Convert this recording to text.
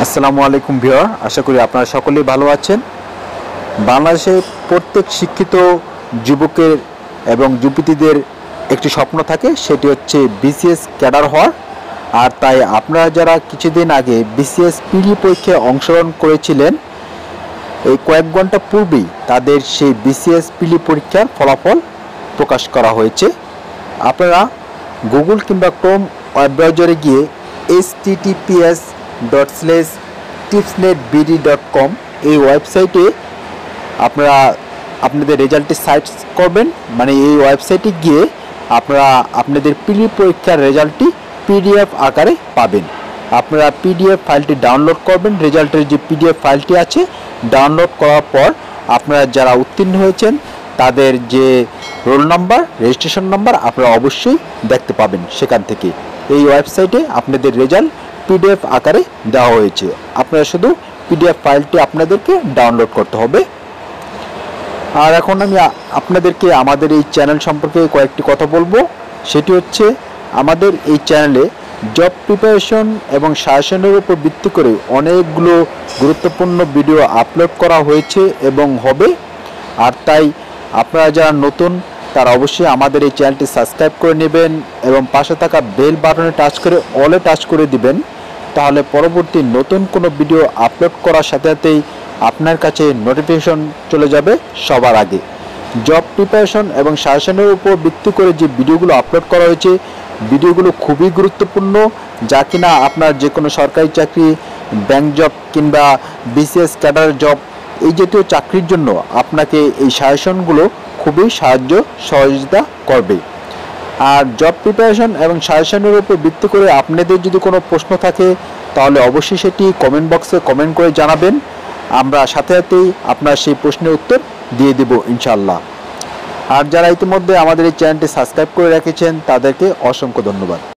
আসসালামু আলাইকুম ভিউয়ার, আশা করি আপনারা সকলেই ভালো আছেন। বাংলাদেশের প্রত্যেক শিক্ষিত যুবকের এবং যুবতীদের একটি স্বপ্ন থাকে, সেটি হচ্ছে বিসিএস ক্যাডার হওয়ার। আর তাই আপনারা যারা কিছুদিন আগে বিসিএস পিডি পরীক্ষায় অংশগ্রহণ করেছিলেন, এই কয়েক ঘন্টা পূর্বেই তাদের সেই বিসিএস পিডি পরীক্ষার ফলাফল প্রকাশ করা হয়েছে। আপনারা গুগল কিংবা ক্রোম ওয়েব ব্রাউজারে গিয়ে https://tipsnetbd.com এই ওয়েবসাইটে আপনারা আপনাদের রেজাল্টটি সার্চ করবেন। মানে এই ওয়েবসাইটে গিয়ে আপনারা আপনাদের পিডি পরীক্ষার রেজাল্টটি পিডিএফ আকারে পাবেন। আপনারা পিডিএফ ফাইলটি ডাউনলোড করবেন। রেজাল্টের যে পিডিএফ ফাইলটি আছে, ডাউনলোড করার পর আপনারা যারা উত্তীর্ণ হয়েছেন তাদের যে রোল নাম্বার, রেজিস্ট্রেশন নাম্বার আপনারা অবশ্যই দেখতে পাবেন সেখান থেকে। এই ওয়েবসাইটে আপনাদের রেজাল্ট পিডিএফ আকারে দেওয়া হয়েছে। আপনারা শুধু পিডিএফ ফাইলটি আপনাদেরকে ডাউনলোড করতে হবে। আর এখন আমি আপনাদেরকে আমাদের এই চ্যানেল সম্পর্কে কয়েকটি কথা বলবো। সেটি হচ্ছে, আমাদের এই চ্যানেলে জব প্রিপারেশন এবং সাজেশনের উপর ভিত্তি করে অনেকগুলো গুরুত্বপূর্ণ ভিডিও আপলোড করা হয়েছে এবং হবে। আর তাই আপনারা যারা নতুন তারা অবশ্যই আমাদের এই চ্যানেলটি সাবস্ক্রাইব করে নেবেন এবং পাশে থাকা বেল বাটনে টাচ করে অলে টাচ করে দিবেন। তাহলে পরবর্তী নতুন কোনো ভিডিও আপলোড করার সাথে সাথেই আপনার কাছে নোটিফিকেশন চলে যাবে সবার আগে। জব প্রিপারেশন এবং সাজেশনের উপর ভিত্তি করে যে ভিডিওগুলো আপলোড করা হয়েছে, ভিডিওগুলো খুবই গুরুত্বপূর্ণ, যা কিনা আপনার যে কোনো সরকারি চাকরি, ব্যাংক জব কিংবা বিসিএস ক্যাডার জব এই জাতীয় চাকরির জন্য আপনাকে এই সাজেশনগুলো খুবই সহযোগিতা করবে। আর জব প্রিপারেশন এবং সাজেশনের উপর ভিত্তি করে আপনাদের যদি কোনো প্রশ্ন থাকে তাহলে অবশ্যই সেটি কমেন্ট বক্সে কমেন্ট করে জানাবেন। আমরা সাথে সাথেই আপনার সেই প্রশ্নের উত্তর দিয়ে দেব ইনশাআল্লাহ। আর যারা ইতিমধ্যে আমাদের এই চ্যানেলটি সাবস্ক্রাইব করে রেখেছেন তাদেরকে অসংখ্য ধন্যবাদ।